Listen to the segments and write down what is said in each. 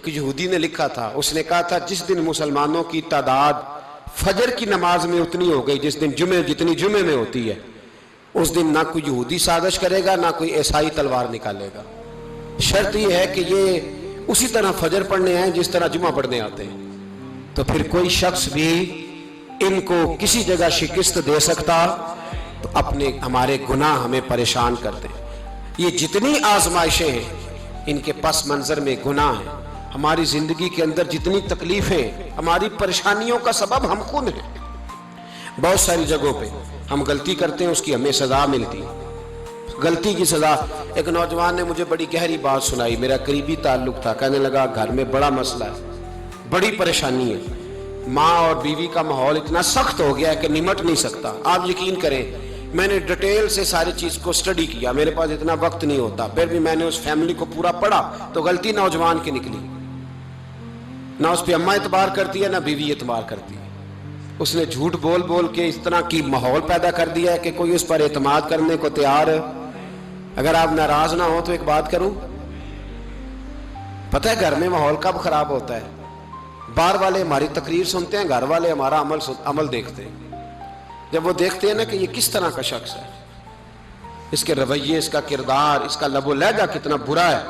ایک یہودی نے لکھا تھا، اس نے کہا تھا جس دن مسلمانوں کی تعداد فجر کی نماز میں اتنی ہو گئی جس دن جتنی جمعے میں ہوتی ہے، اس دن نہ کوئی یہودی سازش کرے گا نہ کوئی عیسائی تلوار نکالے گا۔ شرط یہ ہے کہ یہ اسی طرح فجر پڑھنے آئیں جس طرح جمعہ پڑھنے آتے ہیں، تو پھر کوئی شخص بھی ان کو کسی جگہ شکست دے سکتا تو اپنے ہمارے گناہ ہمیں پریشان کرتے ہیں۔ یہ جتنی آزمائشیں ہیں ان کے پس منظر میں گناہ ہیں۔ ہماری زندگی کے اندر جتنی تکلیفیں، ہماری پریشانیوں کا سبب ہم خود ہیں۔ بہت ساری جگہوں پہ ہم غلطی کرتے ہیں، اس کی ہمیں سزا ملتی ہے، غلطی کی سزا۔ ایک نوجوان نے مجھے بڑی گہری بات سنائی، میرا قریبی تعلق تھا، کہنے لگا گھر میں بڑا مسئلہ ہے، بڑی پریشانی ہے، ماں اور بیوی کا ماحول اتنا سخت ہو گیا ہے کہ نمٹ نہیں سکتا۔ آپ یقین کریں میں نے ڈیٹیل سے ساری چیز کو سٹڈی کیا، میرے پاس اتنا وقت نہیں ہوتا، پھر بھی میں نے اس فیملی کو پورا پڑھا تو غلطی نوجوان کی نکلی، نہ اس پہ اماں اعتبار کرتی ہے نہ بیوی اعتبار کرتی ہے۔ اس نے جھوٹ بول بول کے اس طرح کی ماحول پیدا کر دیا ہے کہ کوئی اس پر اعتماد کرنے کو تیار ہے۔ اگر آپ ناراض نہ ہو تو ایک بات کروں، پتہ ہے گھر میں ماحول کب خراب ہوتا ہے؟ باہر والے ہماری تقریر سنتے ہیں، گھر والے ہمارا عمل دیکھتے ہیں۔ جب وہ دیکھتے ہیں نا کہ یہ کس طرح کا شخص ہے، اس کے رویے، اس کا کردار، اس کا لب و لہجہ کتنا برا ہے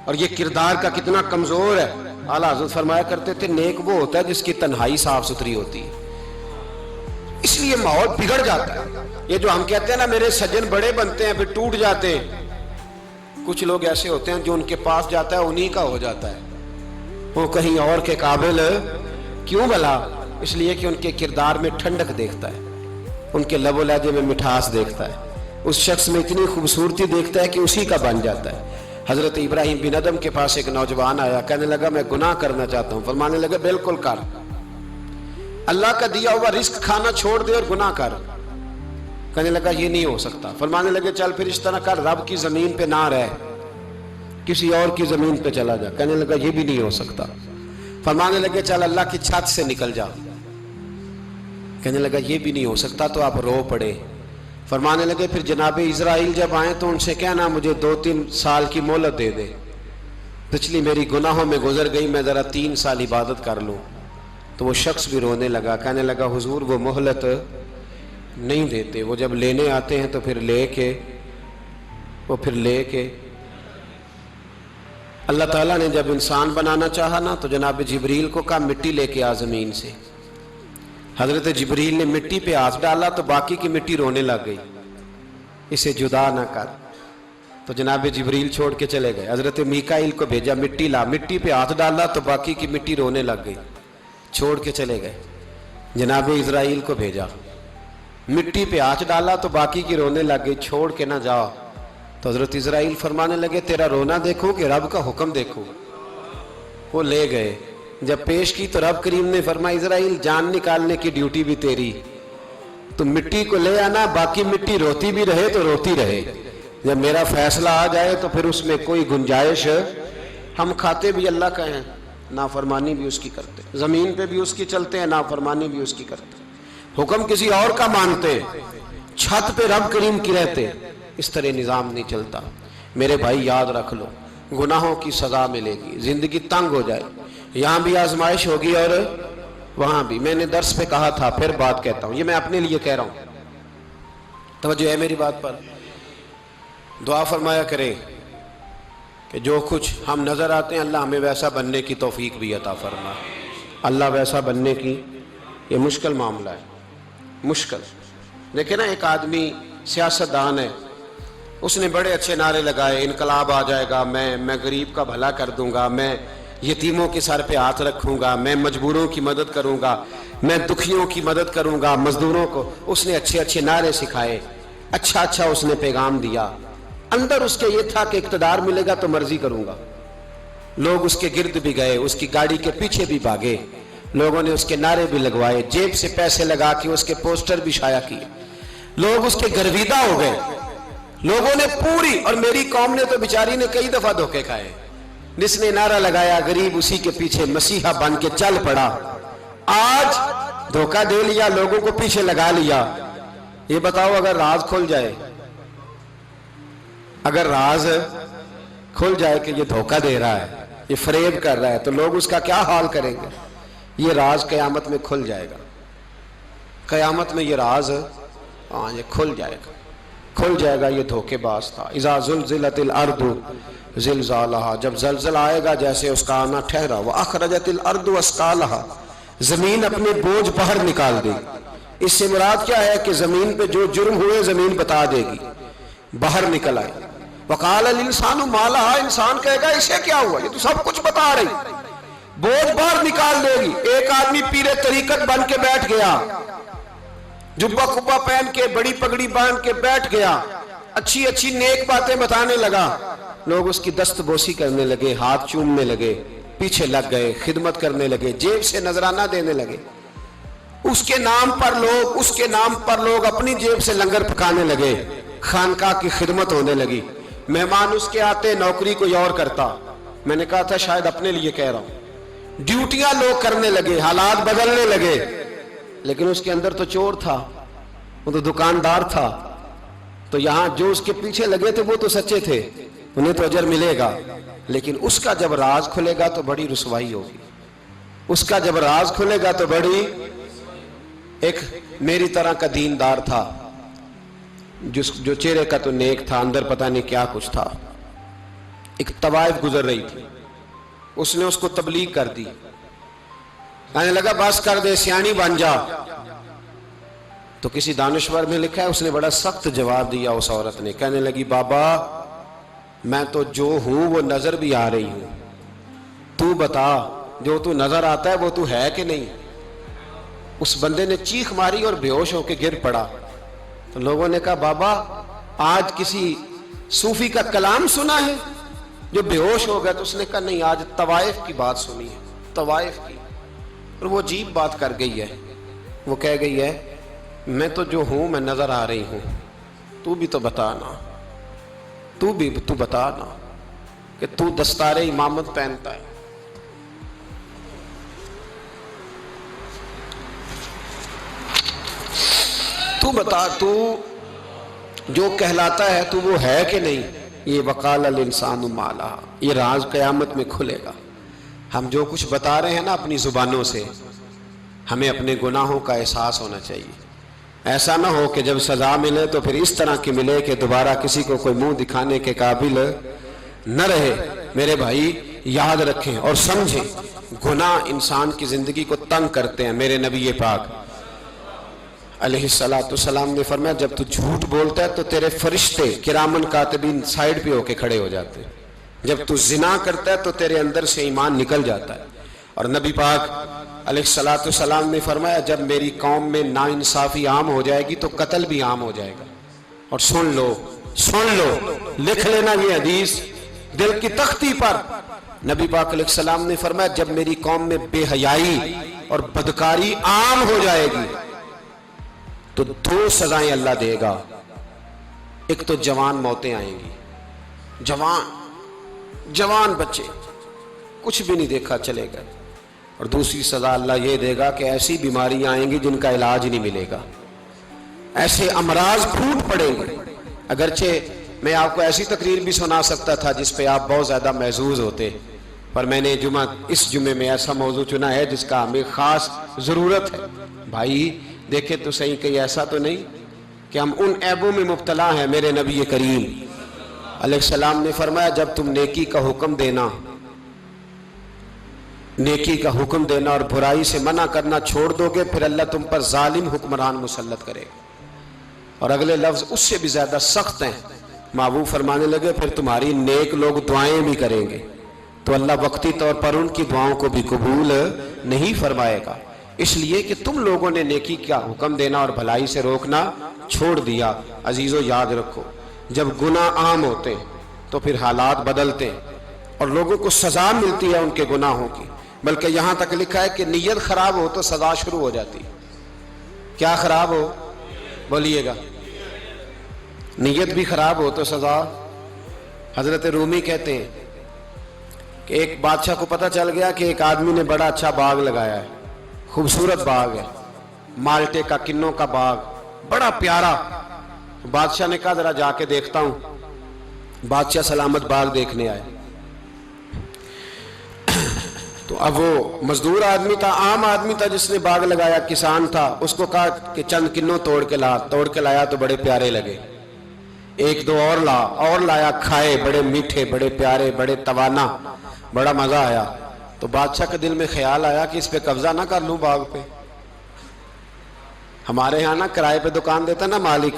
اور یہ کردار کا کتنا کمزور ہے۔ اعلیٰ حضرت فرمایا کرتے تھے نیک وہ ہوتا ہے جس کی تنہائی صاف ستھری ہوتی ہے، اس لیے ماحول بگڑ جاتا ہے۔ یہ جو ہم کہتے ہیں نا میرے سجن بڑے بنتے ہیں پھر ٹوٹ جاتے ہیں، کچھ لوگ ایسے ہوتے ہیں جو ان کے پاس جاتا ہے انہی کا ہو جاتا ہے، وہ کہیں اور کے قابل کیوں بھلا؟ اس لیے کہ ان کے کردار میں ٹھنڈک دیکھتا ہے، ان کے لب و لہجے میں مٹھاس دیکھتا ہے، اس شخص میں اتنی خوبصورتی دیکھتا ہے کہ اسی کا بن جاتا ہے۔ حضرت ابراہیم بن ادم کے پاس ایک نوجوان آیا، کہنے لگا میں گناہ کرنا چاہتا ہوں۔ فرمانے لگے بالکل کر، اللہ کا دیا ہوا رزق کھانا چھوڑ دے اور گناہ کر۔ کہنے لگا یہ نہیں ہو سکتا۔ فرمانے لگے چل پھر اس طرح کر، رب کی زمین پہ نہ رہ، کسی اور کی زمین پہ چلا جا۔ کہنے لگا یہ بھی نہیں ہو سکتا۔ فرمانے لگے چل اللہ کی چھت سے نکل جا۔ کہنے لگا یہ بھی نہیں ہو سکتا، تو آپ رو پڑے۔ فرمانے لگے پھر جناب اسرائیل جب آئیں تو ان سے کہنا مجھے 2-3 سال کی مہلت دے دے، پچھلی میری گناہوں میں گزر گئی، میں ذرا 3 سال عبادت کر لوں۔ تو وہ شخص بھی رونے لگا، کہنے لگا حضور وہ مہلت نہیں دیتے، وہ جب لینے آتے ہیں تو پھر لے کے اللہ تعالیٰ نے جب انسان بنانا چاہا نا تو جناب جبریل کو کہا مٹی لے کے آ زمین سے۔ حضرت جبریل نے مٹی پہ ہاتھ ڈالا تو باقی کی مٹی رونے لگ گئی، اسے جدا نہ کر۔ تو جناب جبریل چھوڑ کے چلے گئے۔ حضرت میکائیل کو بھیجا مٹی لا، مٹی پہ ہاتھ ڈالا تو باقی کی مٹی رونے لگ گئی، چھوڑ کے چلے گئے۔ جناب اسرائیل کو بھیجا، مٹی پہ ہاتھ ڈالا تو باقی کی رونے لگ گئی، چھوڑ کے نہ جاؤ۔ تو حضرت اسرائیل فرمانے لگے تیرا رونا دیکھو کہ رب کا حکم دیکھو۔ وہ لے گئے، جب پیش کی تو رب کریم نے فرمایا اسرائیل جان نکالنے کی ڈیوٹی بھی تیری، تو مٹی کو لے آنا، باقی مٹی روتی بھی رہے تو روتی رہے، جب میرا فیصلہ آ جائے تو پھر اس میں کوئی گنجائش، ہم کھاتے بھی اللہ کا ہیں، نافرمانی بھی اس کی کرتے، زمین پہ بھی اس کی چلتے ہیں، نافرمانی بھی اس کی کرتے، حکم کسی اور کا مانتے، چھت پہ رب کریم کی رہتے۔ اس طرح نظام نہیں چلتا۔ میرے بھائی یاد رکھ لو گناہوں کی سزا ملے گی، زندگی تنگ ہو جائے، یہاں بھی آزمائش ہوگی اور وہاں بھی۔ میں نے درس پہ کہا تھا، پھر بات کہتا ہوں، یہ میں اپنے لیے کہہ رہا ہوں، توجہ ہے میری بات پر۔ دعا فرمایا کرے کہ جو کچھ ہم نظر آتے ہیں اللہ ہمیں ویسا بننے کی توفیق بھی عطا فرما۔ اللہ ویسا بننے کی، یہ مشکل معاملہ ہے، مشکل۔ دیکھیں نا ایک آدمی سیاستدان ہے، اس نے بڑے اچھے نعرے لگائے، انقلاب آ جائے گا، میں غریب کا بھلا کر دوں گا، میں یتیموں کے سر پہ ہاتھ رکھوں گا، میں مجبوروں کی مدد کروں گا، میں دکھیوں کی مدد کروں گا، مزدوروں کو۔ اس نے اچھے اچھے نعرے سکھائے، اچھا اس نے پیغام دیا، اندر اس کے یہ تھا کہ اقتدار ملے گا تو مرضی کروں گا۔ لوگ اس کے گرد بھی گئے، اس کی گاڑی کے پیچھے بھی بھاگے، لوگوں نے اس کے نعرے بھی لگوائے، جیب سے پیسے لگا کے اس کے پوسٹر بھی شائع کیے، لوگ اس کے گرویدہ ہو گئے، لوگوں نے پوری، اور میری قوم نے تو بیچاری نے کئی دفعہ دھوکے کھائے۔ جس نے نعرہ لگایا غریب اسی کے پیچھے مسیحا بن کے چل پڑا، آج دھوکہ دے لیا، لوگوں کو پیچھے لگا لیا۔ یہ بتاؤ اگر راز کھل جائے، اگر راز کھل جائے کہ یہ دھوکہ دے رہا ہے، یہ فریب کر رہا ہے، تو لوگ اس کا کیا حال کریں گے؟ یہ راز قیامت میں کھل جائے گا، قیامت میں یہ راز یہ کھل جائے گا، کھل جائے گا۔ یہ دھوکے باز تھا۔ اذا زلزلت الارض زلزالہا، جب زلزلہ آئے گا جیسے اس کا آنا ٹھہرا، واخرجت الارض اثقالہا، زمین اپنے بوجھ باہر نکال دے گی۔ اس سے مراد کیا ہے کہ زمین پہ جو جرم ہوئے زمین بتا دے گی، باہر نکل آئے۔ وقال الانسان ما لہا، انسان کہے گا اسے کیا ہوا، یہ تو سب کچھ بتا رہی، بوجھ باہر نکال دے گی۔ ایک آدمی پیر طریقت بن کے بیٹھ گیا، جبہ کبہ پہن کے بڑی پگڑی باندھ کے بیٹھ گیا، اچھی اچھی نیک باتیں بتانے لگا، لوگ اس کی دست بوسی کرنے لگے، ہاتھ چومنے لگے، پیچھے لگ گئے، خدمت کرنے لگے، جیب سے نذرانہ دینے لگے۔ اس کے نام پر لوگ اپنی جیب سے لنگر پکانے لگے، خانقاہ کی خدمت ہونے لگی، مہمان اس کے آتے، نوکری کوئی اور کرتا۔ میں نے کہا تھا شاید اپنے لیے کہہ رہا ہوں، ڈیوٹیاں لوگ کرنے لگے، حالات بدلنے لگے، لیکن اس کے اندر تو چور تھا، وہ تو دکاندار تھا، تو یہاں جو اس کے پیچھے لگے تھے وہ تو سچے تھے، انہیں تو اجر ملے گا، لیکن اس کا جب راز کھلے گا تو بڑی رسوائی ہوگی۔ اس کا جب راز کھلے گا تو بڑی، ایک میری طرح کا دیندار تھا، جو چہرے کا تو نیک تھا، اندر پتہ نہیں کیا کچھ تھا۔ ایک طوائف گزر رہی تھی، اس نے اس کو تبلیغ کر دی، کہنے لگا بس کر دے، سیانی بن جا۔ تو کسی دانشور میں لکھا ہے اس نے بڑا سخت جواب دیا اس عورت نے، کہنے لگی بابا میں تو جو ہوں وہ نظر بھی آ رہی ہوں، تو بتا جو تو نظر آتا ہے وہ تو ہے کہ نہیں؟ اس بندے نے چیخ ماری اور بے ہوش ہو کے گر پڑا۔ تو لوگوں نے کہا بابا آج کسی صوفی کا کلام سنا ہے جو بے ہوش ہو گیا؟ تو اس نے کہا نہیں، آج طوائف کی بات سنی ہے، طوائف کی۔ اور وہ عجیب بات کر گئی ہے، وہ کہہ گئی ہے میں تو جو ہوں میں نظر آ رہی ہوں، تو بھی تو بتانا، تو بتانا کہ تو دستار امامت پہنتا ہے، تو بتا، تو جو کہلاتا ہے تو وہ ہے کہ نہیں؟ یہ وقال الانسان ما لہا، یہ راز قیامت میں کھلے گا۔ ہم جو کچھ بتا رہے ہیں نا اپنی زبانوں سے، ہمیں اپنے گناہوں کا احساس ہونا چاہیے۔ ایسا نہ ہو کہ جب سزا ملے تو پھر اس طرح کی ملے کہ دوبارہ کسی کو کوئی منہ دکھانے کے قابل نہ رہے۔ میرے بھائی یاد رکھیں اور سمجھیں، گناہ انسان کی زندگی کو تنگ کرتے ہیں۔ میرے نبی پاک علیہ السلام نے فرمایا جب تو جھوٹ بولتا ہے تو تیرے فرشتے کرامن کاتبین سائیڈ پہ ہو کے کھڑے ہو جاتے ہیں، جب تو زنا کرتا ہے تو تیرے اندر سے ایمان نکل جاتا ہے۔ اور نبی پاک علیہ السلام نے فرمایا جب میری قوم میں ناانصافی عام ہو جائے گی تو قتل بھی عام ہو جائے گا۔ اور سن لو، لکھ لینا یہ حدیث دل کی تختی پر۔ نبی پاک علیہ السلام نے فرمایا جب میری قوم میں بے حیائی اور بدکاری عام ہو جائے گی تو دو سزائیں اللہ دے گا، ایک تو جوان موتیں آئیں گی، جوان بچے کچھ بھی نہیں دیکھا چلے گئے، اور دوسری سزا اللہ یہ دے گا کہ ایسی بیماریاں آئیں گی جن کا علاج نہیں ملے گا، ایسے امراض پھوٹ پڑیں گے۔ اگرچہ میں آپ کو ایسی تقریر بھی سنا سکتا تھا جس پہ آپ بہت زیادہ محظوظ ہوتے، پر میں نے اس جمعے میں ایسا موضوع چنا ہے جس کا ہمیں خاص ضرورت ہے۔ بھائی دیکھیں تو صحیح، کہیں ایسا تو نہیں کہ ہم ان عیبوں میں مبتلا ہیں۔ میرے نبی کریم علیہ السلام نے فرمایا جب تم نیکی کا حکم دینا اور برائی سے منع کرنا چھوڑ دو گے پھر اللہ تم پر ظالم حکمران مسلط کرے گا۔ اور اگلے لفظ اس سے بھی زیادہ سخت ہیں، محبوب فرمانے لگے پھر تمہاری نیک لوگ دعائیں بھی کریں گے تو اللہ وقتی طور پر ان کی دعاؤں کو بھی قبول نہیں فرمائے گا، اس لیے کہ تم لوگوں نے نیکی کا حکم دینا اور بھلائی سے روکنا چھوڑ دیا۔ عزیزو یاد رکھو جب گناہ عام ہوتے تو پھر حالات بدلتے اور لوگوں کو سزا ملتی ہے ان کے گناہوں کی، بلکہ یہاں تک لکھا ہے کہ نیت خراب ہو تو سزا شروع ہو جاتی۔ کیا خراب ہو؟ بولیے گا۔ نیت بھی خراب ہو تو سزا۔ حضرت رومی کہتے ہیں کہ ایک بادشاہ کو پتہ چل گیا کہ ایک آدمی نے بڑا اچھا باغ لگایا ہے، خوبصورت باغ ہے، مالٹے کا، کنوں کا باغ، بڑا پیارا۔ بادشاہ نے کہا ذرا جا کے دیکھتا ہوں۔ بادشاہ سلامت باغ دیکھنے آئے، تو اب وہ مزدور آدمی تھا، عام آدمی تھا جس نے باغ لگایا، کسان تھا، اس کو کہا کہ چند کنوں توڑ کے لایا تو بڑے پیارے لگے، ایک دو اور لایا، کھائے، بڑے میٹھے، بڑے پیارے، بڑے توانا، بڑا مزہ آیا۔ تو بادشاہ کے دل میں خیال آیا کہ اس پہ قبضہ نہ کر لوں باغ پہ۔ ہمارے ہاں نا کرائے پہ دکان دیتا نا مالک،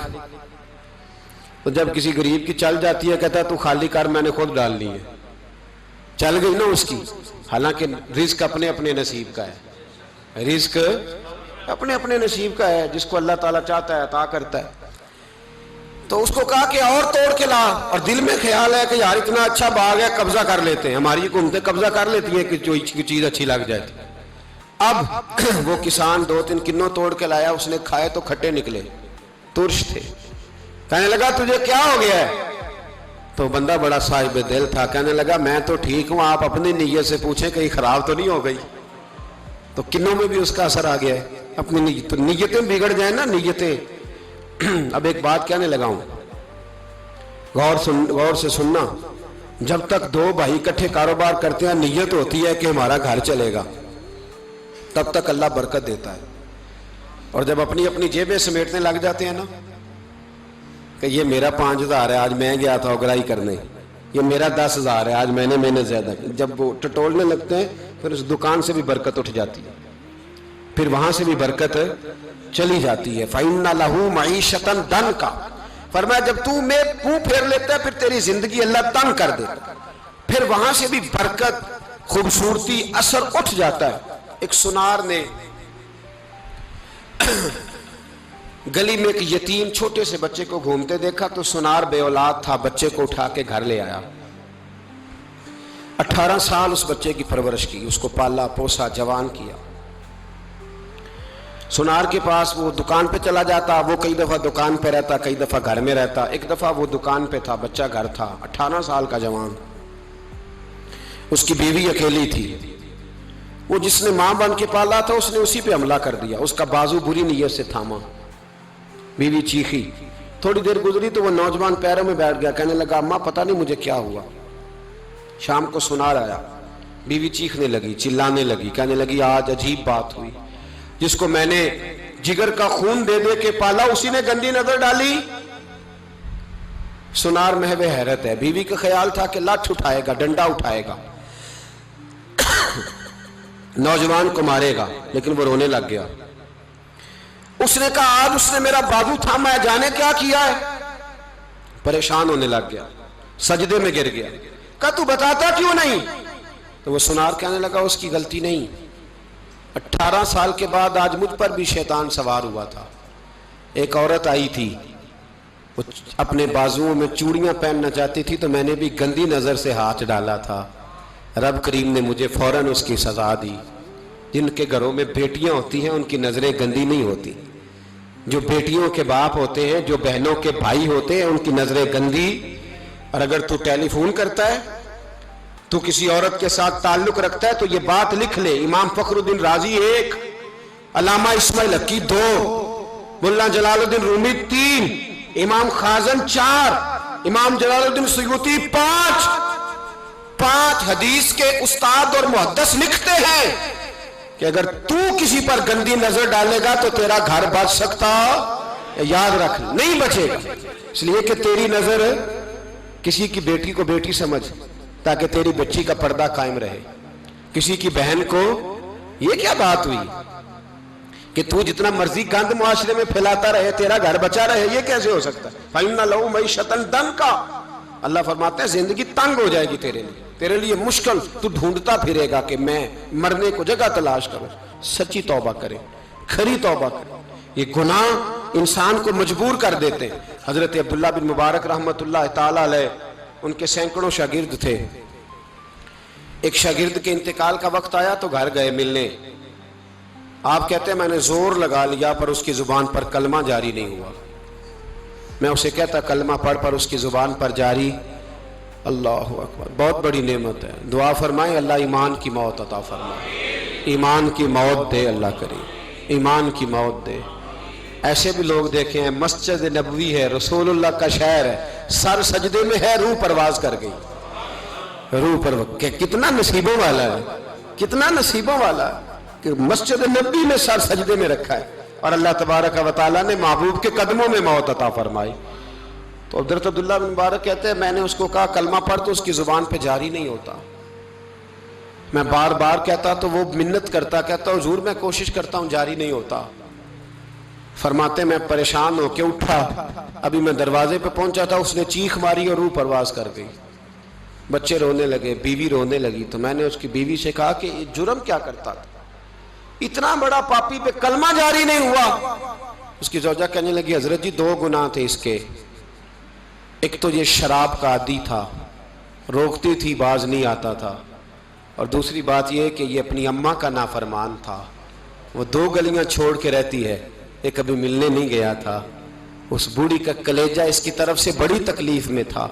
تو جب کسی غریب کی چل جاتی ہے کہتا ہے تو خالی کر، میں نے خود ڈال لی ہے، چل گئی نا اس کی۔ حالانکہ رزق اپنے اپنے نصیب کا ہے، رزق اپنے اپنے نصیب کا ہے، جس کو اللہ تعالیٰ چاہتا ہے عطا کرتا ہے۔ تو اس کو کہا کہ اور توڑ کے لا، اور دل میں خیال ہے کہ یار اتنا اچھا باغ ہے، قبضہ کر لیتے ہیں، ہماری حکومتیں قبضہ کر لیتی ہیں کہ جو چیز اچھی لگ جائے۔ اب وہ کسان 2-3 کنوں توڑ کے لایا، اس نے کھائے تو کھٹے نکلے، ترش تھے۔ کہنے لگا تجھے کیا ہو گیا ہے؟ تو بندہ بڑا صاحب دل تھا، کہنے لگا میں تو ٹھیک ہوں، آپ اپنی نیت سے پوچھیں کہیں خراب تو نہیں ہو گئی۔ تو کنوں میں بھی اس کا اثر آ گیا ہے، اپنی نیتیں بگڑ جائیں نا، نیتیں۔ اب ایک بات کہنے لگا ہوں، غور سے سننا، جب تک دو بھائی اکٹھے کاروبار کرتے ہیں، نیت ہوتی ہے کہ ہمارا گھر چلے گا، تب تک اللہ برکت دیتا ہے۔ اور جب اپنی اپنی جیبیں سمیٹنے لگ جاتے ہیں نا کہ یہ میرا 5,000 ہے، آج میں گیا تھا اگرائی کرنے، یہ میرا 10,000 ہے، آج میں نے زیادہ، جب وہ ٹٹولنے لگتے ہیں پھر اس دکان سے بھی برکت اٹھ جاتی ہے، پھر وہاں سے بھی برکت چلی جاتی ہے۔ فَإِنَّ لَهُ مَعِيشَةً ضَنْكَ، فرمایا جب تو میں منہ پھیر لیتا ہے پھر تیری زندگی اللہ تنگ کر دیتا ہے، پھر وہاں سے بھی برکت، خوبصورتی، اثر اٹھ جاتا ہے۔ ایک سنار نے گلی میں ایک یتیم چھوٹے سے بچے کو گھومتے دیکھا، تو سنار بے اولاد تھا، بچے کو اٹھا کے گھر لے آیا، 18 سال اس بچے کی پرورش کی، اس کو پالا پوسا، جوان کیا۔ سنار کے پاس وہ دکان پہ چلا جاتا، وہ کئی دفعہ دکان پہ رہتا، کئی دفعہ گھر میں رہتا۔ ایک دفعہ وہ دکان پہ تھا، بچہ گھر تھا، 18 سال کا جوان، اس کی بیوی اکیلی تھی۔ وہ جس نے ماں بن کے پالا تھا اس نے اسی پہ حملہ کر دیا، اس کا بازو بری نیت سے تھاما، بیوی چیخی۔ تھوڑی دیر گزری تو وہ نوجوان پیروں میں بیٹھ گیا، کہنے لگا اماں پتہ نہیں مجھے کیا ہوا۔ شام کو سنار آیا، بیوی چیخنے لگی، چلانے لگی، کہنے لگی آج عجیب بات ہوئی، جس کو میں نے جگر کا خون دے دے کے پالا اسی نے گندی نظر ڈالی۔ سنار محو حیرت ہے، بیوی کا خیال تھا کہ لاٹھ اٹھائے گا، ڈنڈا اٹھائے گا، نوجوان کو مارے گا، لیکن وہ رونے لگ گیا۔ اس نے کہا آج اس نے میرا بازو تھاما ہے، جانے کیا کیا ہے؟ پریشان ہونے لگ گیا، سجدے میں گر گیا، کہا تو بتاتا کیوں نہیں؟ تو وہ سنار کہنے لگا اس کی غلطی نہیں، 18 سال کے بعد آج مجھ پر بھی شیطان سوار ہوا تھا۔ ایک عورت آئی تھی، وہ اپنے بازوؤں میں چوڑیاں پہننا چاہتی تھی، تو میں نے بھی گندی نظر سے ہاتھ ڈالا تھا، رب کریم نے مجھے فوراً اس کی سزا دی۔ جن کے گھروں میں بیٹیاں ہوتی ہیں ان کی نظریں گندی نہیں ہوتی، جو بیٹیوں کے باپ ہوتے ہیں، جو بہنوں کے بھائی ہوتے ہیں، ان کی نظریں گندی۔ اور اگر تو ٹیلی فون کرتا ہے، تو کسی عورت کے ساتھ تعلق رکھتا ہے، تو یہ بات لکھ لے، امام فخر الدین رازی 1، علامہ اسماعیل حقی 2، ملا جلال الدین رومی 3، امام خازن 4، امام جلال الدین سیوطی 5 حدیث کے استاد اور محدث لکھتے ہیں کہ اگر تو کسی پر گندی نظر ڈالے گا تو تیرا گھر بچ سکتا، یاد رکھ نہیں بچے گا، اس لیے کہ تیری نظر کسی کی بیٹی کو بیٹی سمجھ، تاکہ تیری بچی کا پردہ قائم رہے۔ کسی کی بہن کو، یہ کیا بات ہوئی کہ تو جتنا مرضی گند معاشرے میں پھیلاتا رہے تیرا گھر بچا رہے، یہ کیسے ہو سکتا ہے؟ فَإِنَّ لَهُ مَعِيشَةً ضَنْكَ، اللہ فرماتا ہے زندگی تنگ ہو جائے گی تیرے لیے مشکل، تو ڈھونڈتا پھرے گا کہ میں مرنے کو جگہ تلاش کروں۔ سچی توبہ کرے، کھری توبہ کرے۔ یہ گناہ انسان کو مجبور کر دیتے ہیں۔ حضرت عبداللہ بن مبارک رحمت اللہ تعالیٰ علیہ، ان کے سینکڑوں شاگرد تھے، ایک شاگرد کے انتقال کا وقت آیا تو گھر گئے ملنے۔ آپ کہتے ہیں میں نے زور لگا لیا پر اس کی زبان پر کلمہ جاری نہیں ہوا۔ میں اسے کہتا کلمہ پڑھ پر اس کی زبان پر جاری، اللہ اکبر، بہت بڑی نعمت ہے۔ دعا فرمائیں اللہ ایمان کی موت عطا فرمائے، ایمان کی موت دے اللہ کریم، ایمان کی موت دے۔ ایسے بھی لوگ دیکھے ہیں، مسجد نبوی ہے، رسول اللہ کا شہر ہے، سر سجدے میں ہے، روح پرواز کر گئی، روح پر کتنا نصیبوں والا ہے۔ کتنا نصیبوں والا کہ مسجد نبی میں سر سجدے میں رکھا ہے اور اللہ تبارک و تعالیٰ نے محبوب کے قدموں میں موت عطا فرمائی. تو حضرت عبداللہ بن مبارک کہتے ہیں میں نے اس کو کہا کلمہ پڑھ تو اس کی زبان پہ جاری نہیں ہوتا. میں بار بار کہتا تو وہ منت کرتا, کہتا حضور میں کوشش کرتا ہوں جاری نہیں ہوتا. فرماتے میں پریشان ہو کے اٹھا, ابھی میں دروازے پہ پہنچا تھا, اس نے چیخ ماری اور روح پرواز کر گئی. بچے رونے لگے, بیوی رونے لگی. تو میں نے اس کی بیوی سے کہا کہ یہ جرم کیا کرتا تھا, اتنا بڑا پاپی پہ کلمہ جاری نہیں ہوا. اس کی زوجہ کہنے لگی حضرت جی 2 گناہ تھے اس کے. ایک تو یہ شراب کا عادی تھا, روکتی تھی باز نہیں آتا تھا, اور دوسری بات یہ کہ یہ اپنی اماں کا نافرمان تھا. وہ 2 گلیاں چھوڑ کے رہتی ہے, یہ کبھی ملنے نہیں گیا تھا. اس بوڑھی کا کلیجہ اس کی طرف سے بڑی تکلیف میں تھا.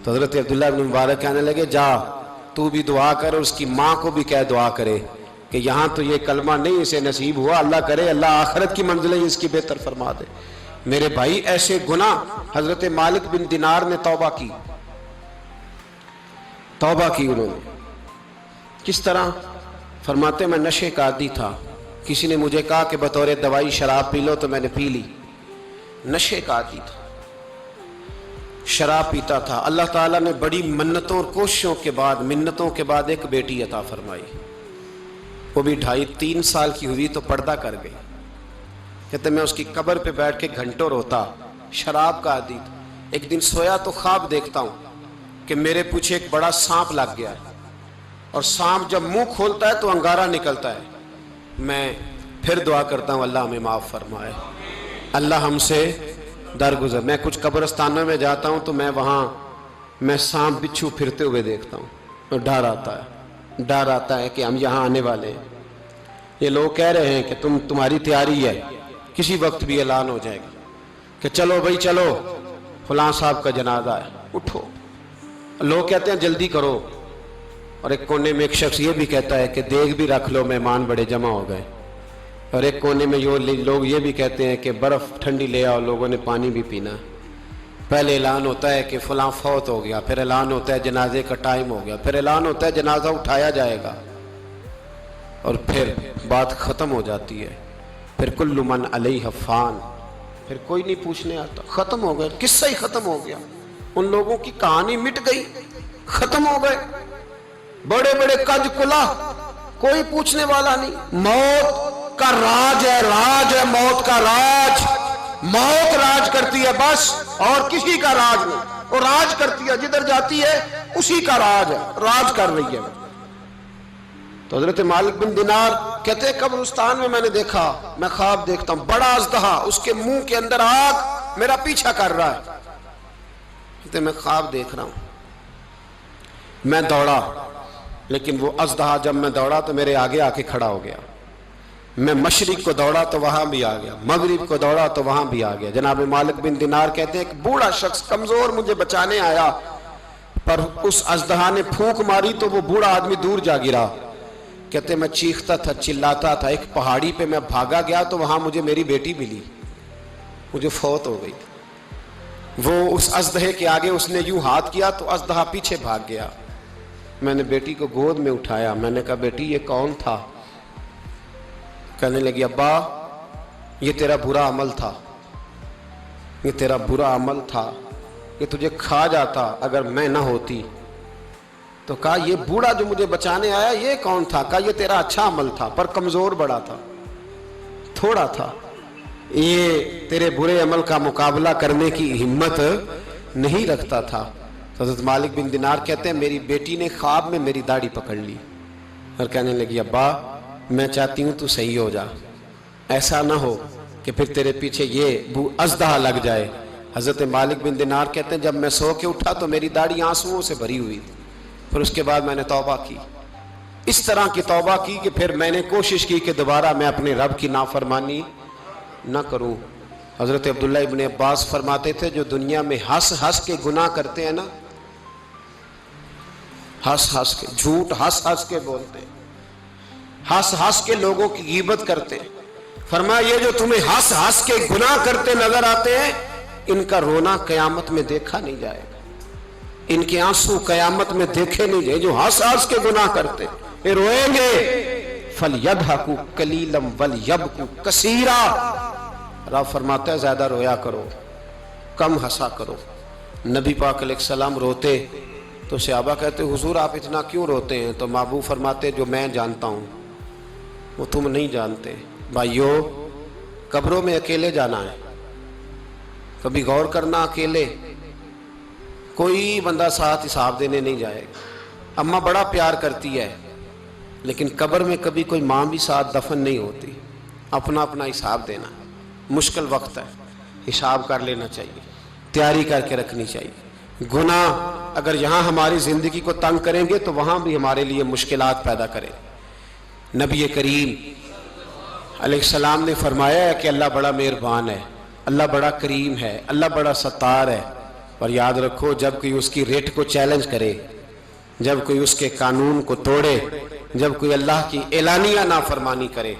تو حضرت عبداللہ بن مبارک کہنے لگے جا تو بھی دعا کر, اور اس کی ماں کو بھی کہہ دعا کرے کہ یہاں تو یہ کلمہ نہیں اسے نصیب ہوا, اللہ کرے اللہ آخرت کی منزلیں اس کی بہتر فرما دے. میرے بھائی ایسے گناہ حضرت مالک بن دینار نے توبہ کی انہوں نے. کس طرح؟ فرماتے میں نشے کا عادی تھا, کسی نے مجھے کہا کہ بطور دوائی شراب پی لو تو میں نے پی لی. نشے کا عادی تھا, شراب پیتا تھا. اللہ تعالیٰ نے بڑی منتوں اور کوششوں کے بعد, منتوں کے بعد ایک بیٹی عطا فرمائی. وہ بھی 2.5-3 سال کی ہوئی تو پردہ کر گئی. کہتے میں اس کی قبر پہ بیٹھ کے گھنٹوں روتا. شراب کا عادی تھا. ایک دن سویا تو خواب دیکھتا ہوں کہ میرے پیچھے ایک بڑا سانپ لگ گیا ہے, اور سانپ جب منہ کھولتا ہے تو انگارہ نکلتا ہے. میں پھر دعا کرتا ہوں اللہ ہمیں معاف فرمائے, اللہ ہم سے درگزر. میں کچھ قبرستانوں میں جاتا ہوں تو میں وہاں میں سانپ بچھو پھرتے ہوئے دیکھتا ہوں, اور ڈر آتا ہے کہ ہم یہاں آنے والے ہیں. یہ لوگ کہہ رہے ہیں کہ تمہاری تیاری ہے, کسی وقت بھی اعلان ہو جائے گا کہ چلو بھائی چلو فلاں صاحب کا جنازہ ہے, اٹھو. لوگ کہتے ہیں جلدی کرو, اور ایک کونے میں ایک شخص یہ بھی کہتا ہے کہ دیگ بھی رکھ لو مہمان بڑے جمع ہو گئے. اور ایک کونے میں لوگ یہ بھی کہتے ہیں کہ برف ٹھنڈی لے آؤ, لوگوں نے پانی بھی پینا. پہلے اعلان ہوتا ہے کہ فلاں فوت ہو گیا, پھر اعلان ہوتا ہے جنازے کا ٹائم ہو گیا, پھر اعلان ہوتا ہے جنازہ اٹھایا جائے گا, اور پھر بات ختم ہو جاتی ہے. پھر کل من علیہ فان, پھر کوئی نہیں پوچھنے آتا. ختم ہو گئے, قصہ ہی ختم ہو گیا. ان لوگوں کی کہانی مٹ گئی, ختم ہو گئے. بڑے بڑے کج کلا, کوئی پوچھنے والا نہیں. موت کا راج ہے موت کا راج. موت راج کرتی ہے بس, اور کسی کا راج نہیں. وہ راج کرتی ہے, جدھر جاتی ہے اسی کا راج ہے, راج کر رہی ہے. تو حضرت مالک بن دینار کہتے ہیں قبرستان میں میں نے دیکھا, میں خواب دیکھتا ہوں بڑا اژدہا, اس کے منہ کے اندر آگ میرا پیچھا کر رہا ہے. کہتے میں خواب دیکھ رہا ہوں. میں دوڑا, لیکن وہ اژدہا جب میں دوڑا تو میرے آگے آ کے کھڑا ہو گیا. میں مشرق کو دوڑا تو وہاں بھی آ گیا, مغرب کو دوڑا تو وہاں بھی آ گیا. جناب مالک بن دینار کہتے ہیں ایک بوڑھا شخص کمزور مجھے بچانے آیا, پر اس اژدہا نے پھونک ماری تو وہ بوڑھا آدمی دور جا گرا. کہتے میں چیختا تھا, چلاتا تھا. ایک پہاڑی پہ میں بھاگا گیا تو وہاں مجھے میری بیٹی ملی, مجھے فوت ہو گئی. وہ اس اژدہے کے آگے اس نے یوں ہاتھ کیا تو اژدہا پیچھے بھاگ گیا. میں نے بیٹی کو گود میں اٹھایا, میں نے کہا بیٹی یہ کون تھا؟ کہنے لگی ابا یہ تیرا برا عمل تھا, یہ تیرا برا عمل تھا, یہ تجھے کھا جاتا اگر میں نہ ہوتی. تو کہا یہ بوڑھا جو مجھے بچانے آیا یہ کون تھا؟ کہا یہ تیرا اچھا عمل تھا, پر کمزور بڑا تھا, تھوڑا تھا, یہ تیرے برے عمل کا مقابلہ کرنے کی ہمت نہیں رکھتا تھا. حضرت مالک بن دینار کہتے ہیں میری بیٹی نے خواب میں میری داڑھی پکڑ لی اور کہنے لگی ابا میں چاہتی ہوں تو صحیح ہو جا, ایسا نہ ہو کہ پھر تیرے پیچھے یہ اژدہا لگ جائے. حضرت مالک بن دینار کہتے ہیں جب میں سو کے اٹھا تو میری داڑھی آنسوؤں سے بھری ہوئی تھی. پھر اس کے بعد میں نے توبہ کی, اس طرح کی توبہ کی کہ پھر میں نے کوشش کی کہ دوبارہ میں اپنے رب کی نافرمانی نہ کروں. حضرت عبداللہ ابن عباس فرماتے تھے جو دنیا میں ہنس ہنس کے گناہ کرتے ہیں نا, ہنس ہنس کے جھوٹ ہنس ہنس کے بولتے, ہنس ہنس کے لوگوں کی غیبت کرتے, فرمایا یہ جو تمہیں ہنس ہنس کے گناہ کرتے نظر آتے ہیں ان کا رونا قیامت میں دیکھا نہیں جائے گا, ان کے آنسو قیامت میں دیکھے نہیں جائے. جو ہنس ہنس کے گناہ کرتے یہ روئیں گے فَلْيَضْحَكُوا قَلِيلًا وَلْيَبْكُوا كَثِيرًا، رب فرماتا ہے زیادہ رویا کرو، کم ہنسا کرو۔ نبی پاک علیہ السلام روتے تو صحابہ کہتے حضور آپ اتنا کیوں روتے ہیں؟ تو محبوب فرماتے جو میں جانتا ہوں وہ تم نہیں جانتے۔ بھائیو، قبروں میں اکیلے جانا ہے، کبھی غور کرنا، اکیلے، کوئی بندہ ساتھ حساب دینے نہیں جائے گا۔ اماں بڑا پیار کرتی ہے لیکن قبر میں کبھی کوئی ماں بھی ساتھ دفن نہیں ہوتی، اپنا اپنا حساب دینا، مشکل وقت ہے، حساب کر لینا چاہیے، تیاری کر کے رکھنی چاہیے۔ گناہ اگر یہاں ہماری زندگی کو تنگ کریں گے تو وہاں بھی ہمارے لیے مشکلات پیدا کریں۔ نبی کریم علیہ السلام نے فرمایا ہے کہ اللہ بڑا مہربان ہے، اللہ بڑا کریم ہے، اللہ بڑا ستار ہے، اور یاد رکھو جب کوئی اس کی ریٹ کو چیلنج کرے، جب کوئی اس کے قانون کو توڑے، جب کوئی اللہ کی اعلانیہ نافرمانی کرے،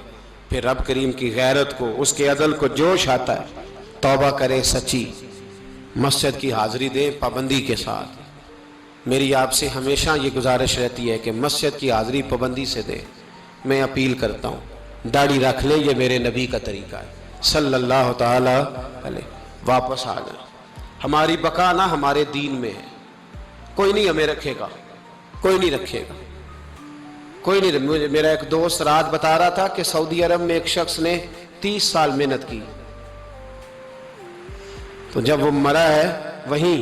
پھر رب کریم کی غیرت کو، اس کے عدل کو جوش آتا ہے، توبہ کرے سچی، مسجد کی حاضری دیں پابندی کے ساتھ۔ میری آپ سے ہمیشہ یہ گزارش رہتی ہے کہ مسجد کی حاضری پابندی سے دیں۔ میں اپیل کرتا ہوں داڑھی رکھ لیں، یہ میرے نبی کا طریقہ ہے صلی اللہ تعالی علیہ۔ واپس آ جائیں، ہماری بقا نہ ہمارے دین میں ہے، کوئی نہیں ہمیں رکھے گا، کوئی نہیں رکھے گا، کوئی نہیں۔ میرا ایک دوست رات بتا رہا تھا کہ سعودی عرب میں ایک شخص نے 30 سال محنت کی، تو جب وہ مرا ہے وہیں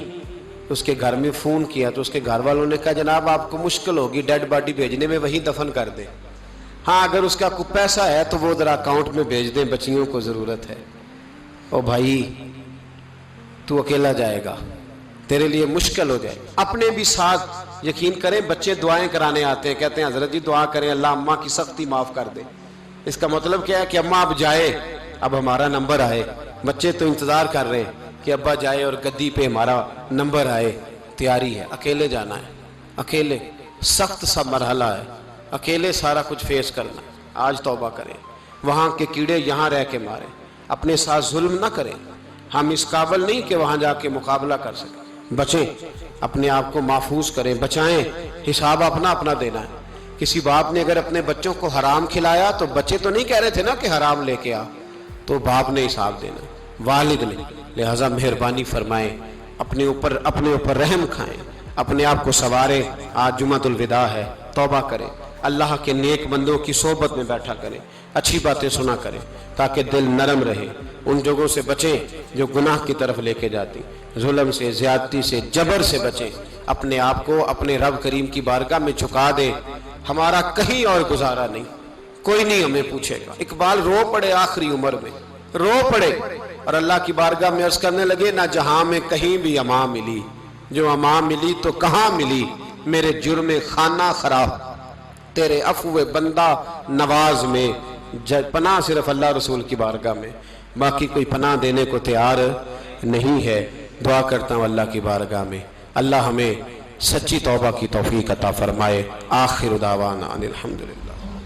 اس کے گھر میں فون کیا تو اس کے گھر والوں نے کہا جناب آپ کو مشکل ہوگی ڈیڈ باڈی بھیجنے میں، وہیں دفن کر دیں، ہاں اگر اس کا کوئی پیسہ ہے تو وہ ذرا اکاؤنٹ میں بھیج دیں، بچیوں کو ضرورت ہے۔ او بھائی تو اکیلا جائے گا، تیرے لیے مشکل ہو جائے۔ اپنے بھی ساتھ یقین کریں، بچے دعائیں کرانے آتے ہیں، کہتے ہیں حضرت جی دعا کریں اللہ اماں کی سختی معاف کر دے۔ اس کا مطلب کیا ہے کہ اماں اب جائے، اب ہمارا نمبر آئے۔ بچے تو انتظار کر رہے ہیں کہ ابا جائے اور گدی پہ ہمارا نمبر آئے۔ تیاری ہے، اکیلے جانا ہے، اکیلے، سخت سا مرحلہ ہے، اکیلے سارا کچھ فیس کرنا۔ آج توبہ کریں، وہاں کے کیڑے یہاں رہ کے ماریں، اپنے ساتھ ظلم نہ کریں۔ ہم اس قابل نہیں کہ وہاں جا کے مقابلہ کر سکیں، بچیں، اپنے آپ کو محفوظ کریں، بچائیں، حساب اپنا اپنا دینا ہے۔ کسی باپ نے اگر اپنے بچوں کو حرام کھلایا تو بچے تو نہیں کہہ رہے تھے نا کہ حرام لے کے آ، تو باپ نے حساب دینا، والد نے۔ لہٰذا مہربانی فرمائیں، اپنے اوپر رحم کھائیں، اپنے آپ کو سنواریں۔ آج جمعۃ الوداع ہے، توبہ کریں، اللہ کے نیک بندوں کی صحبت میں بیٹھا کریں، اچھی باتیں سنا کریں تاکہ دل نرم رہے۔ ان جگہوں سے بچیں جو گناہ کی طرف لے کے جاتی، ظلم سے، زیادتی سے، جبر سے بچیں۔ اپنے آپ کو اپنے رب کریم کی بارگاہ میں جھکا دیں۔ ہمارا کہیں اور گزارا نہیں، کوئی نہیں ہمیں پوچھے گا۔ اقبال رو پڑے آخری عمر میں، رو پڑے اور اللہ کی بارگاہ میں عرض کرنے لگے نہ جہاں میں کہیں بھی امان ملی، جو امان ملی تو کہاں ملی، میرے جرم خانہ خراب، تیرے عفو بندہ نواز میں۔ پناہ صرف اللہ رسول کی بارگاہ میں، باقی کوئی پناہ دینے کو تیار نہیں ہے۔ دعا کرتا ہوں اللہ کی بارگاہ میں اللہ ہمیں سچی توبہ کی توفیق عطا فرمائے۔ آخر دعوانا ان الحمدللہ۔